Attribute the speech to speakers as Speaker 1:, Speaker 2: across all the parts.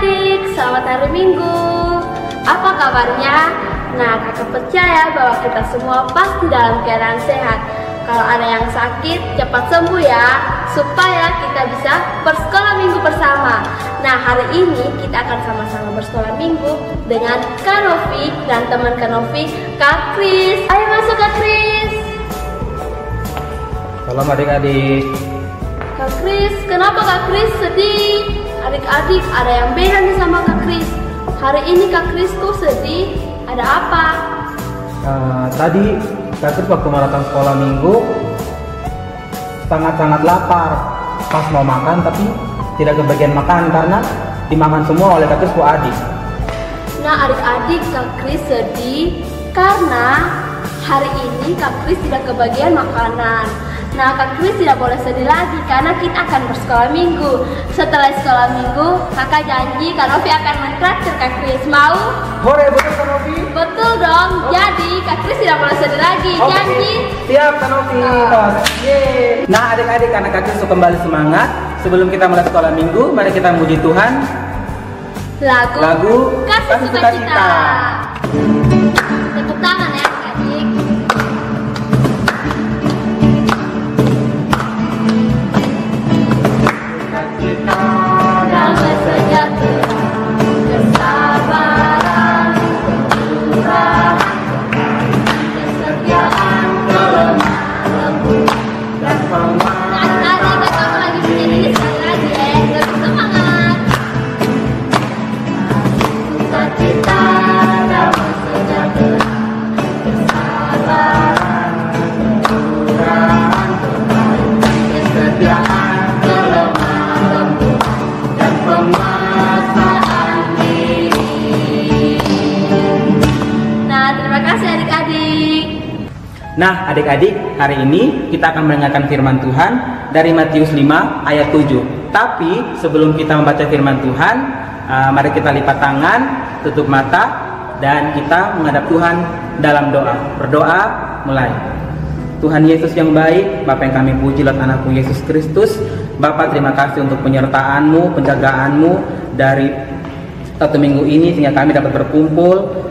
Speaker 1: adik-adik, selamat hari Minggu. Apa kabarnya? Nah, kakak percaya bahwa kita semua pasti dalam keadaan sehat. Kalau ada yang sakit, cepat sembuh ya, supaya kita bisa bersekolah minggu bersama. Nah, hari ini kita akan sama-sama bersekolah minggu dengan Kak Novi dan teman Kak Novi, Kak Kris. Ayo masuk Kak Kris.
Speaker 2: Salam adik-adik.
Speaker 1: Kak Kris, kenapa Kak Kris sedih? Adik-adik, ada yang beda nih sama Kak Kris. Hari ini Kak Kris tuh sedih, ada apa?
Speaker 2: Tadi Kak Kris waktu datang sekolah minggu sangat-sangat lapar. Pas mau makan tapi tidak kebagian makan karena dimakan semua oleh Kak Kris bu adik.
Speaker 1: Nah adik-adik, Kak Kris sedih karena hari ini Kak Kris tidak kebagian makanan. Nah Kak Kris tidak boleh sedih lagi karena kita akan bersekolah minggu. Setelah sekolah minggu, kakak janji Kak Novi akan mentraktir Kak Kris. Mau?
Speaker 2: Hore, betul Kak Novi?
Speaker 1: Betul dong, jadi Kak Kris tidak boleh sedih lagi, janji?
Speaker 2: Siap Kak Novi. Nah adik-adik, karena Kak Kris kembali semangat, sebelum kita mulai sekolah minggu, mari kita muji Tuhan. Lagu Kasih Sukacita.
Speaker 1: Tepuk tangan ya adik-adik. Damai sejahtera, kesabaran, kemurahan, kesetiaan, kelemah lembut, dan pengakuan. Adik-adik, kamu lagi menyanyi sekali lagi ya, lebih semangat. Sukacita, damai sejahtera, kesabaran, kemurahan, kesetiaan, kelemah lembut, dan penguasaan diri. Nah, terima kasih adik-adik.
Speaker 2: Nah adik-adik, hari ini kita akan mendengarkan firman Tuhan dari Matius 5 ayat 7. Tapi sebelum kita membaca firman Tuhan, mari kita lipat tangan, tutup mata, dan kita menghadap Tuhan dalam doa. Berdoa, mulai. Tuhan Yesus yang baik, Bapa yang kami puji lewat anakmu Yesus Kristus. Bapa, terima kasih untuk penyertaan-Mu, penjagaan-Mu dari satu minggu ini sehingga kami dapat berkumpul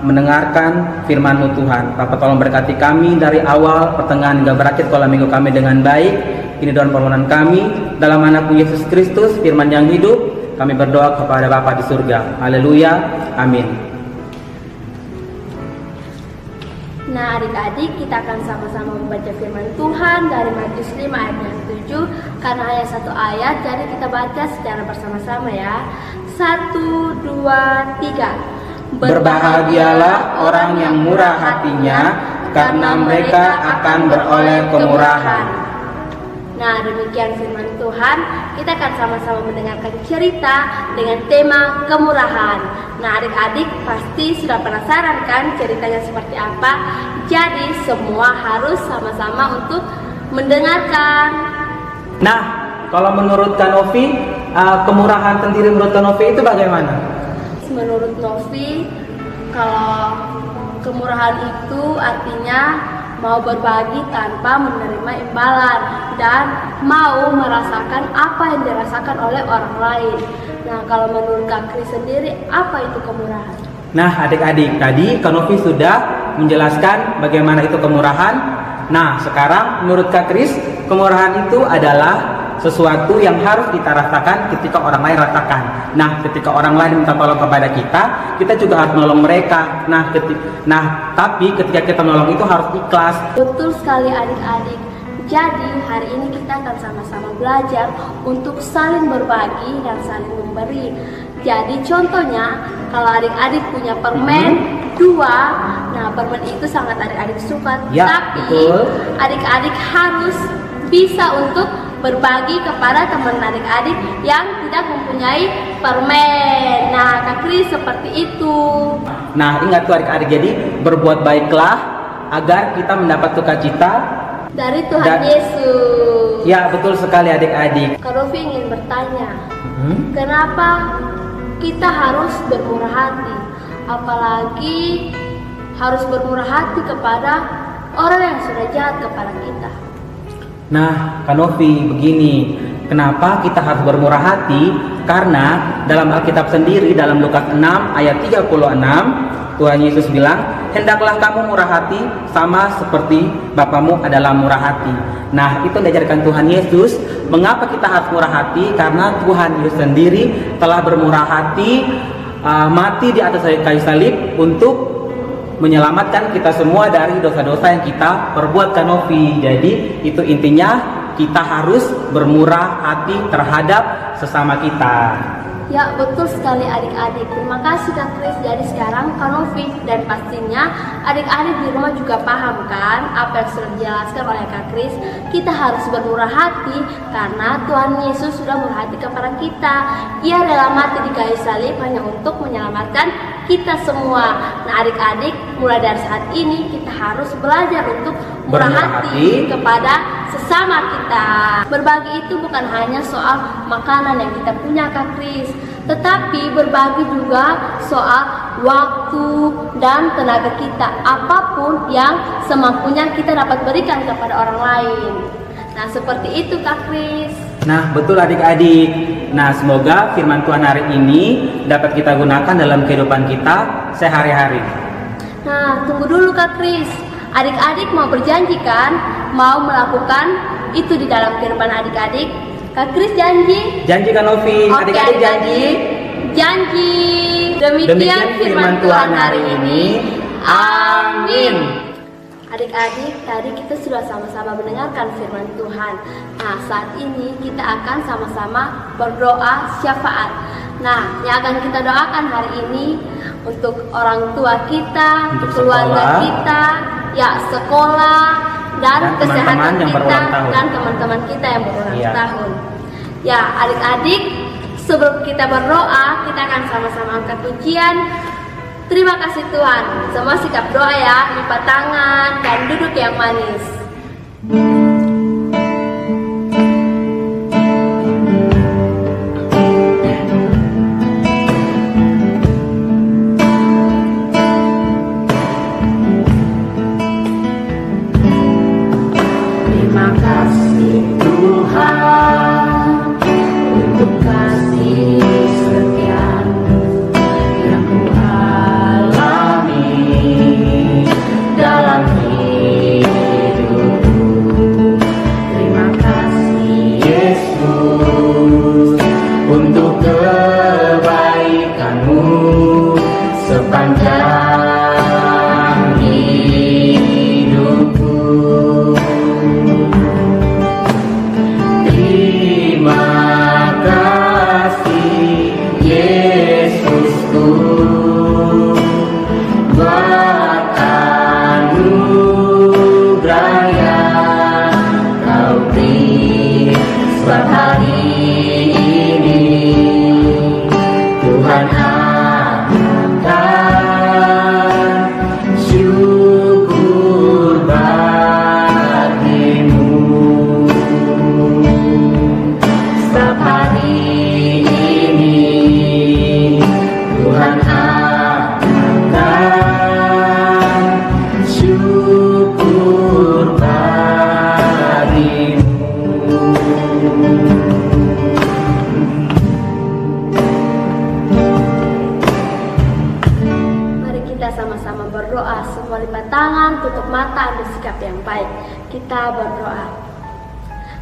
Speaker 2: mendengarkan firman-Mu Tuhan. Bapak tolong berkati kami dari awal, pertengahan hingga berakhir sekolah minggu kami dengan baik. Ini doa permohonan kami dalam anakmu Yesus Kristus, firman yang hidup. Kami berdoa kepada Bapa di surga. Haleluya, amin.
Speaker 1: Nah adik-adik, kita akan sama-sama membaca firman Tuhan dari Matius 5 ayat yang 7. Karena hanya satu ayat, jadi kita baca secara bersama-sama ya. 1, 2, 3.
Speaker 2: Berbahagialah orang yang murah hatinya, karena mereka akan beroleh kemurahan.
Speaker 1: Nah demikian firman Tuhan. Kita akan sama-sama mendengarkan cerita dengan tema kemurahan. Nah adik-adik pasti sudah penasaran kan ceritanya seperti apa. Jadi semua harus sama-sama untuk mendengarkan.
Speaker 2: Nah, kalau menurut Kak Novi, kemurahan sendiri menurut Kak Novi itu bagaimana?
Speaker 1: Menurut Novi, kalau kemurahan itu artinya mau berbagi tanpa menerima imbalan dan mau merasakan apa yang dirasakan oleh orang lain. Nah, kalau menurut Kak Kris sendiri, apa itu kemurahan?
Speaker 2: Nah, adik-adik, tadi Kak Novi sudah menjelaskan bagaimana itu kemurahan. Nah, sekarang menurut Kak Kris, kemurahan itu adalah sesuatu yang harus kita rasakan ketika orang lain rasakan. Nah, ketika orang lain minta tolong kepada kita juga harus menolong mereka. Tapi ketika kita menolong itu harus ikhlas.
Speaker 1: Betul sekali adik-adik. Jadi hari ini kita akan sama-sama belajar untuk saling berbagi dan saling memberi. Jadi contohnya, kalau adik-adik punya permen 2, nah permen itu sangat adik-adik suka.
Speaker 2: Ya,
Speaker 1: tapi
Speaker 2: betul.
Speaker 1: Adik-adik harus bisa untuk berbagi kepada teman adik-adik yang tidak mempunyai permen. Nah, Kak Kris seperti itu.
Speaker 2: Nah, ingat tuh adik-adik, jadi berbuat baiklah agar kita mendapat sukacita
Speaker 1: dari Tuhan Yesus.
Speaker 2: Ya, betul sekali adik-adik.
Speaker 1: Kak Novi ingin bertanya, kenapa kita harus bermurah hati? Apalagi harus bermurah hati kepada orang yang sudah jahat kepada kita.
Speaker 2: Nah, Kak Novi, begini, Kenapa kita harus bermurah hati? Karena dalam Alkitab sendiri, dalam Lukas 6 ayat 36, Tuhan Yesus bilang, hendaklah kamu murah hati sama seperti Bapamu adalah murah hati. Nah, itu diajarkan Tuhan Yesus. Mengapa kita harus murah hati? Karena Tuhan Yesus sendiri telah bermurah hati, mati di atas kayu salib untuk menyelamatkan kita semua dari dosa-dosa yang kita perbuat, Kanovi. Jadi itu intinya, kita harus bermurah hati terhadap sesama kita.
Speaker 1: Ya, betul sekali adik-adik. Terima kasih Kak Kris. Jadi sekarang Kanovi dan pastinya adik-adik di rumah juga paham kan apa yang sudah dijelaskan oleh Kak Kris. Kita harus bermurah hati karena Tuhan Yesus sudah murah hati kepada kita. Ia rela mati di kayu salib hanya untuk menyelamatkan kita semua. Nah adik-adik, mulai dari saat ini kita harus belajar untuk murah hati kepada sesama kita. Berbagi itu bukan hanya soal makanan yang kita punya Kak Kris, tetapi berbagi juga soal waktu dan tenaga kita. Apapun yang semampunya kita dapat berikan kepada orang lain. Nah seperti itu Kak Kris.
Speaker 2: Nah betul adik-adik. Nah semoga firman Tuhan hari ini dapat kita gunakan dalam kehidupan kita sehari-hari.
Speaker 1: Nah tunggu dulu Kak Kris. Adik-adik mau berjanji kan? Mau melakukan itu di dalam kehidupan adik-adik? Kak Kris janji?
Speaker 2: Janji Kanovi. Adik-adik janji?
Speaker 1: Janji. Demikian firman Tuhan hari ini. Amin. Adik-adik, tadi kita sudah sama-sama mendengarkan firman Tuhan. Nah, saat ini kita akan sama-sama berdoa syafaat. Nah, yang akan kita doakan hari ini untuk orang tua kita, untuk keluarga kita, ya sekolah, dan kesehatan kita, dan teman-teman kita yang berulang tahun. Ya, adik-adik, sebelum kita berdoa, kita akan sama-sama angkat pujian. Terima kasih Tuhan. Semua sikap doa ya, lipat tangan dan duduk yang manis. Terima kasih Tuhan untuk kasih setia-Mu yang Ku alami dalam hidupku. Terima kasih Yesus untuk kebaikan-Mu sepanjang hidupku. Terima kasih Yesusku buat anugerah yang Kau beri. Sebab hari ini Tuhan akan syukur bagimu. Sebab hari ini Tuhan akan syukur bagimu. Mari kita sama-sama berdoa. Semua lipat tangan, tutup mata, ambil sikap yang baik. Kita berdoa.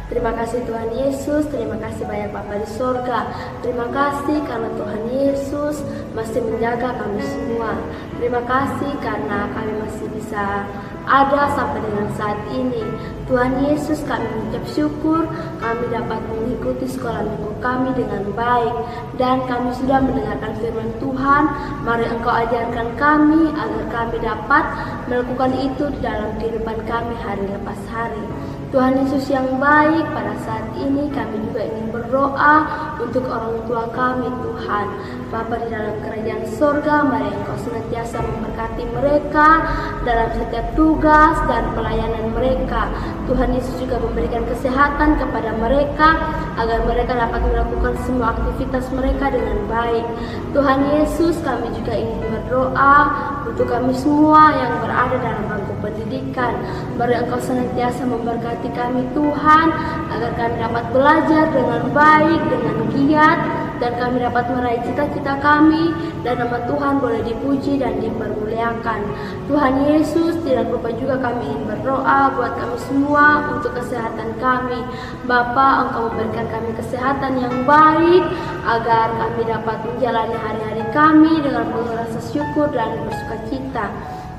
Speaker 1: Terima kasih Tuhan Yesus, terima kasih banyak Bapa di sorga. Terima kasih karena Tuhan Yesus masih menjaga kami semua. Terima kasih karena kami masih bisa ada sampai dengan saat ini. Tuhan Yesus, kami mengucap syukur kami dapat mengikuti sekolah minggu kami dengan baik. Dan kami sudah mendengarkan firman Tuhan. Mari Engkau ajarkan kami agar kami dapat melakukan itu di dalam kehidupan kami hari lepas hari. Tuhan Yesus yang baik, pada saat ini kami juga ingin berdoa untuk orang tua kami Tuhan. Bapa di dalam kerajaan surga, mari Engkau senantiasa memberkati mereka dalam setiap tugas dan pelayanan mereka. Tuhan Yesus juga memberikan kesehatan kepada mereka agar mereka dapat melakukan semua aktivitas mereka dengan baik. Tuhan Yesus, kami juga ingin berdoa untuk kami semua yang berada dalam bangku pendidikan. Mari Engkau senantiasa memberkati kami Tuhan, agar kami dapat belajar dengan baik, dengan giat, dan kami dapat meraih cita-cita kami, dan nama Tuhan boleh dipuji dan dipermuliakan. Tuhan Yesus, tidak lupa juga kami ingin berdoa buat kami semua untuk kesehatan kami. Bapa, Engkau memberikan kami kesehatan yang baik, agar kami dapat menjalani hari-hari kami dengan penuh rasa syukur dan bersukacita.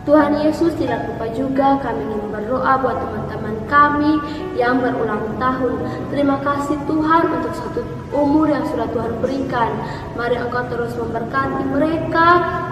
Speaker 1: Tuhan Yesus, tidak lupa juga kami ingin berdoa buat teman-teman kami yang berulang tahun. Terima kasih Tuhan untuk satu umur yang sudah Tuhan berikan. Mari Engkau terus memberkati mereka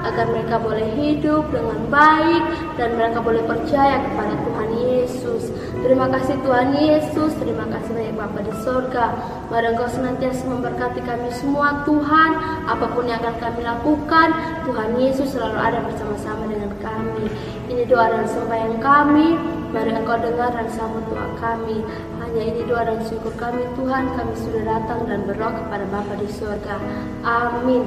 Speaker 1: agar mereka boleh hidup dengan baik dan mereka boleh percaya kepada Tuhan Yesus. Terima kasih Tuhan Yesus, terima kasih banyak Bapa di sorga. Mari Engkau senantiasa memberkati kami semua Tuhan. Apapun yang akan kami lakukan, Tuhan Yesus selalu ada bersama-sama dengan kami. Ini doa dan sembahyang kami. Mari Engkau dengar dan sambut doa kami. Hanya ini doa dan syukur kami Tuhan. Kami sudah datang dan berdoa kepada Bapa di surga. Amin.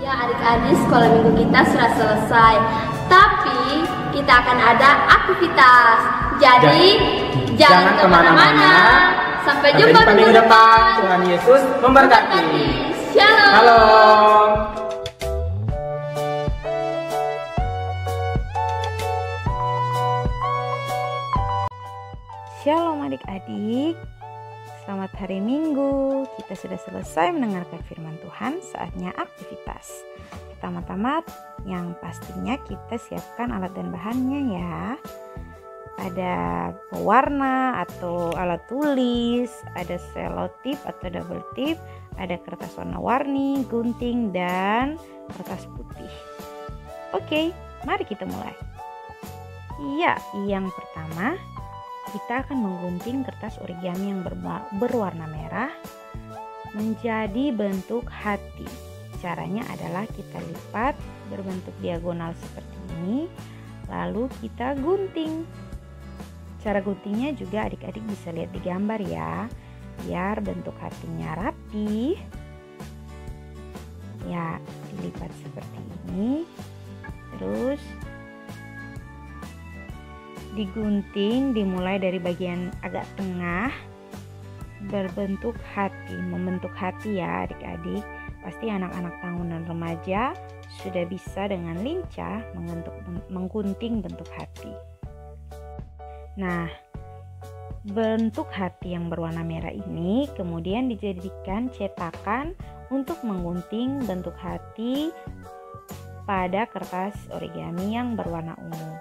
Speaker 1: Ya adik-adik, sekolah minggu kita sudah selesai. Tapi kita akan ada aktivitas. Jadi jangan kemana-mana. Sampai jumpa minggu depan.
Speaker 2: Tuhan Yesus memberkati.
Speaker 1: Shalom.
Speaker 2: Shalom.
Speaker 3: Shalom adik-adik, selamat hari Minggu. Kita sudah selesai mendengarkan firman Tuhan, saatnya aktivitas. Pertama-tama yang pastinya kita siapkan alat dan bahannya ya. Ada pewarna atau alat tulis, ada selotip atau double tip, ada kertas warna-warni, gunting, dan kertas putih. Oke, mari kita mulai. Iya, yang pertama kita akan menggunting kertas origami yang berwarna merah menjadi bentuk hati. Caranya adalah kita lipat berbentuk diagonal seperti ini, lalu kita gunting. Cara guntingnya juga adik-adik bisa lihat di gambar ya, biar bentuk hatinya rapi. Ya, dilipat seperti ini, terus digunting, dimulai dari bagian agak tengah berbentuk hati, membentuk hati ya adik-adik. Pasti anak-anak tahunan remaja sudah bisa dengan lincah menggunting bentuk hati. Nah, bentuk hati yang berwarna merah ini kemudian dijadikan cetakan untuk menggunting bentuk hati pada kertas origami yang berwarna ungu.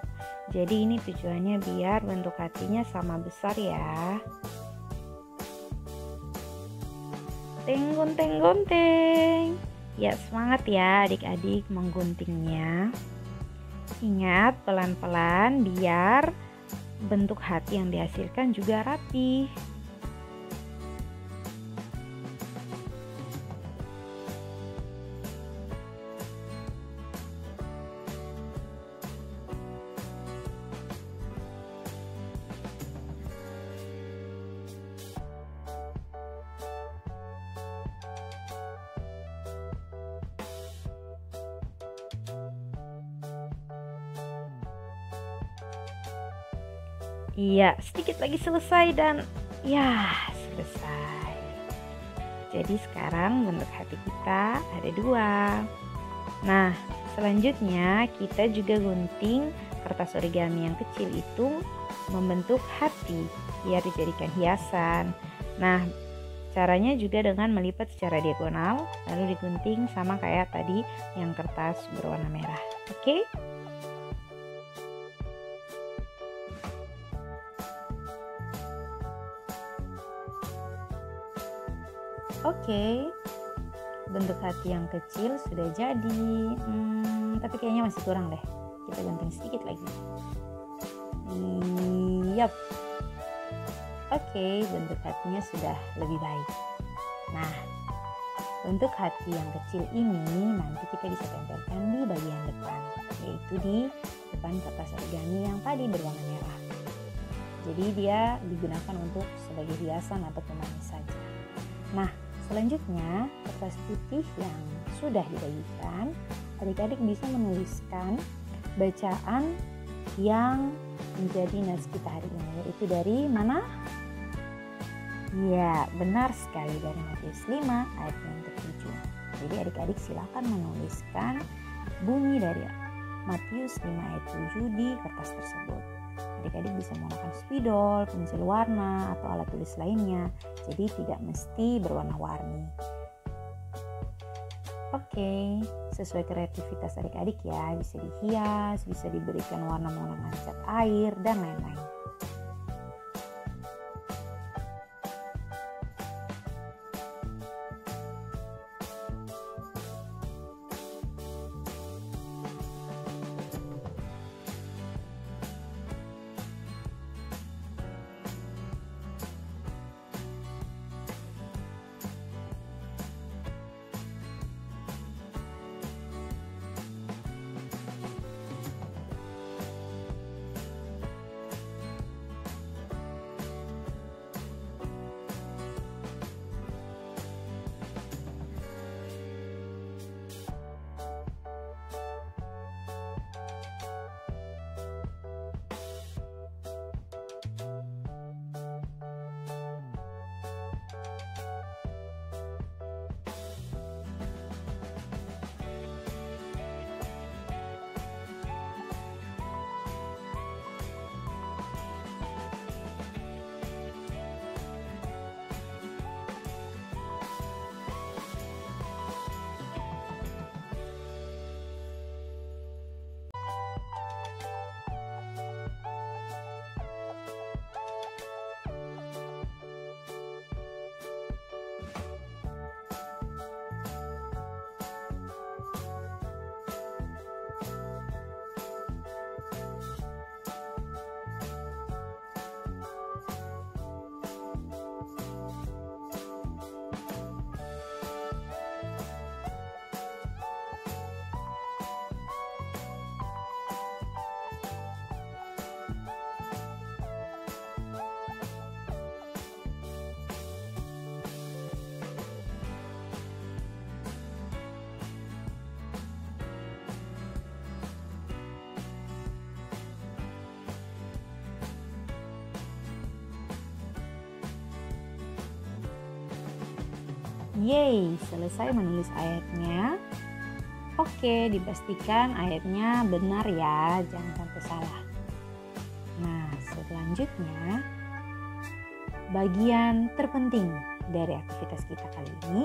Speaker 3: Jadi ini tujuannya biar bentuk hatinya sama besar ya. Gunting. Ya, semangat ya adik-adik mengguntingnya. Ingat pelan-pelan biar bentuk hati yang dihasilkan juga rapi. Iya, sedikit lagi selesai dan ya selesai. Jadi sekarang bentuk hati kita ada 2. Nah, selanjutnya kita juga gunting kertas origami yang kecil itu membentuk hati biar dijadikan hiasan. Nah, caranya juga dengan melipat secara diagonal lalu digunting sama kayak tadi yang kertas berwarna merah. Oke? Oke, bentuk hati yang kecil sudah jadi, tapi kayaknya masih kurang deh. Kita gunting sedikit lagi. Yap. Oke, bentuk hatinya sudah lebih baik. Nah, bentuk hati yang kecil ini nanti kita bisa tempelkan di bagian depan, yaitu di depan kertas origami yang tadi berwarna merah. Jadi dia digunakan untuk sebagai hiasan atau pemanis saja. Nah, selanjutnya kertas putih yang sudah dibagikan, adik-adik bisa menuliskan bacaan yang menjadi nas kita hari ini, yaitu dari mana? Ya, benar sekali, dari Matius 5 ayat yang ke-7. Jadi adik-adik silakan menuliskan bunyi dari Matius 5 ayat 7 di kertas tersebut. Adik-adik bisa menggunakan spidol, pensil warna, atau alat tulis lainnya. Jadi tidak mesti berwarna-warni. Oke, sesuai kreativitas adik-adik ya. Bisa dihias, bisa diberikan warna menggunakan cat air, dan lain-lain. Yeay, selesai menulis ayatnya. Oke, dipastikan ayatnya benar ya, jangan sampai salah. Nah, selanjutnya bagian terpenting dari aktivitas kita kali ini.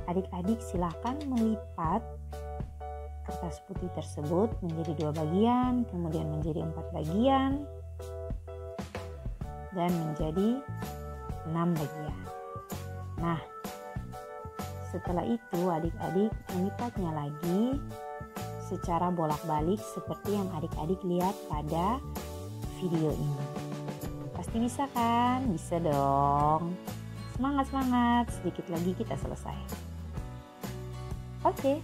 Speaker 3: Adik-adik silakan melipat kertas putih tersebut menjadi 2 bagian, kemudian menjadi 4 bagian, dan menjadi 6 bagian. Nah, setelah itu adik-adik melipatnya lagi secara bolak-balik seperti yang adik-adik lihat pada video ini. Pasti bisa kan? Bisa dong. Semangat-semangat, sedikit lagi kita selesai. Oke,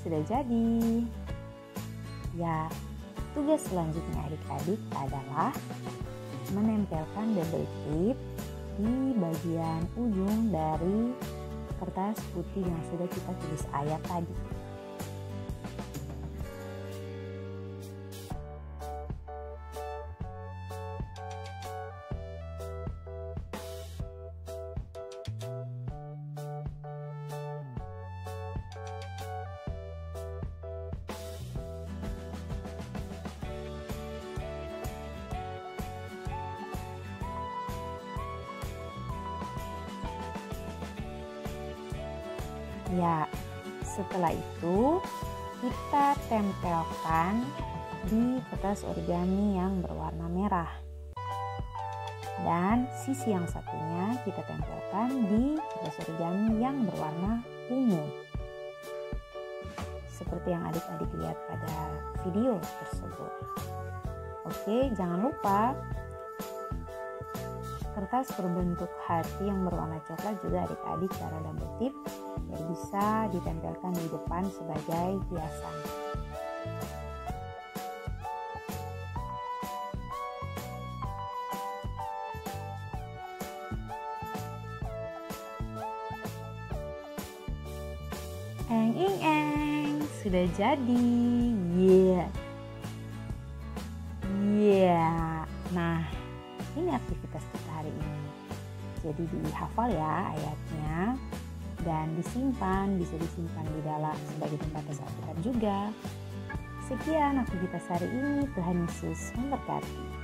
Speaker 3: sudah jadi. Ya, tugas selanjutnya adik-adik adalah menempelkan double tip di bagian ujung dari kertas putih yang sudah kita tulis ayat tadi. Ya, setelah itu kita tempelkan di kertas origami yang berwarna merah. Dan sisi yang satunya kita tempelkan di kertas origami yang berwarna ungu. Seperti yang adik-adik lihat pada video tersebut. Oke, jangan lupa kertas berbentuk hati yang berwarna coklat juga adik-adik cara double tip yang bisa ditempelkan di depan sebagai hiasan. Sudah jadi. Yeah. Nah, ini aktivitas kita hari ini. Jadi dihafal ya ayatnya dan disimpan, bisa disimpan di dalam sebagai pembatas Alkitab juga. Sekian aktivitas hari ini, Tuhan Yesus memberkati.